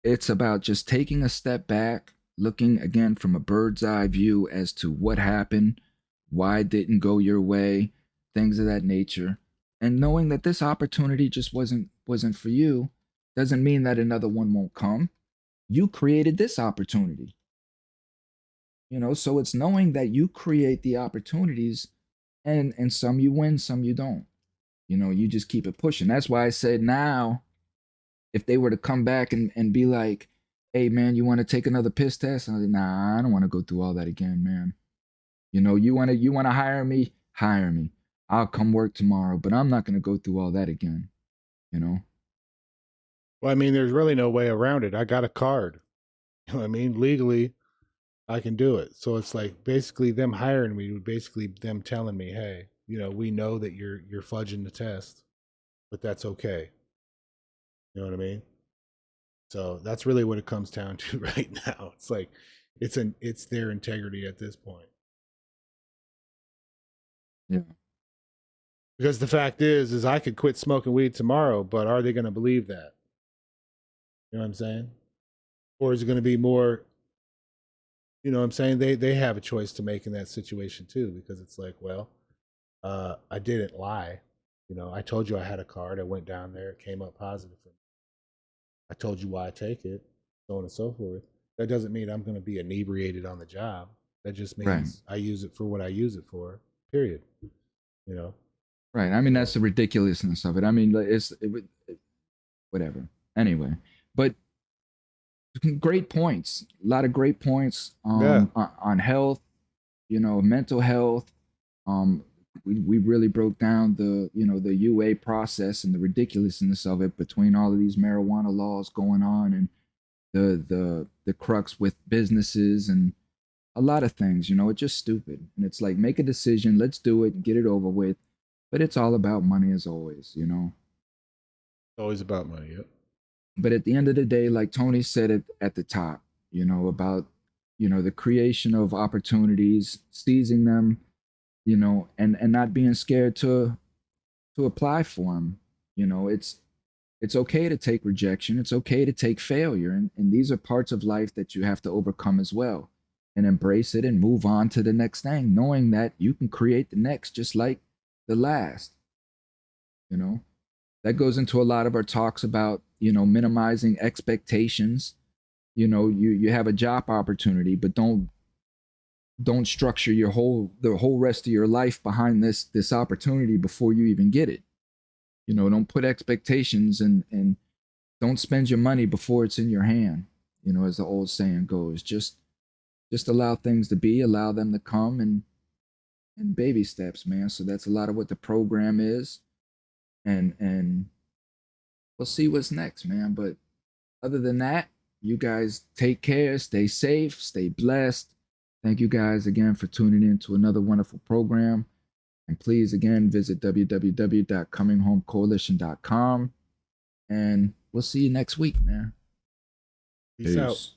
it's about just taking a step back, looking again from a bird's eye view as to what happened, why it didn't go your way, things of that nature, and knowing that this opportunity just wasn't for you doesn't mean that another one won't come. You created this opportunity. So it's knowing that you create the opportunities, and some you win, some you don't. You just keep it pushing. That's why I said now, if they were to come back and be like, hey man, you want to take another piss test? And I was like, nah, I don't want to go through all that again, man. You want to hire me? Hire me. I'll come work tomorrow, but I'm not going to go through all that again. Well, I mean, there's really no way around it. I got a card. You know what I mean? Legally, I can do it. So it's like basically them hiring me, basically them telling me, hey, we know that you're fudging the test, but that's okay. You know what I mean? So that's really what it comes down to right now. It's like it's their integrity at this point. Yeah. Because the fact is I could quit smoking weed tomorrow, but are they going to believe that? You know what I'm saying? Or is it going to be more, you know what I'm saying? They have a choice to make in that situation too, because it's like, well, I didn't lie. I told you I had a card. I went down there. It came up positive for me. I told you why I take it, so on and so forth. That doesn't mean I'm going to be inebriated on the job. That just Right. means I use it for what I use it for. Period. You know. Right. I mean, So, that's the ridiculousness of it. I mean, whatever. Anyway, but great points. A lot of great points yeah. on health, mental health. We really broke down the UA process and the ridiculousness of it between all of these marijuana laws going on, and the crux with businesses and a lot of things. It's just stupid. And it's like, make a decision, let's do it, get it over with. But it's all about money as always. Always about money. Yep. But at the end of the day, like Tony said it at the top, about the creation of opportunities, seizing them, and not being scared to apply for them. It's okay to take rejection. It's okay to take failure. And these are parts of life that you have to overcome as well, and embrace it and move on to the next thing, knowing that you can create the next just like the last. That goes into a lot of our talks about, minimizing expectations. You have a job opportunity, but don't structure the whole rest of your life behind this opportunity before you even get it. Don't put expectations, and don't spend your money before it's in your hand. As the old saying goes, just just allow things to be, allow them to come, and baby steps, man. So that's a lot of what the program is, and we'll see what's next, man. But other than that, you guys take care, stay safe, stay blessed. Thank you guys again for tuning in to another wonderful program. And please, again, visit www.cominghomecoalition.com. And we'll see you next week, man. Peace out. Peace.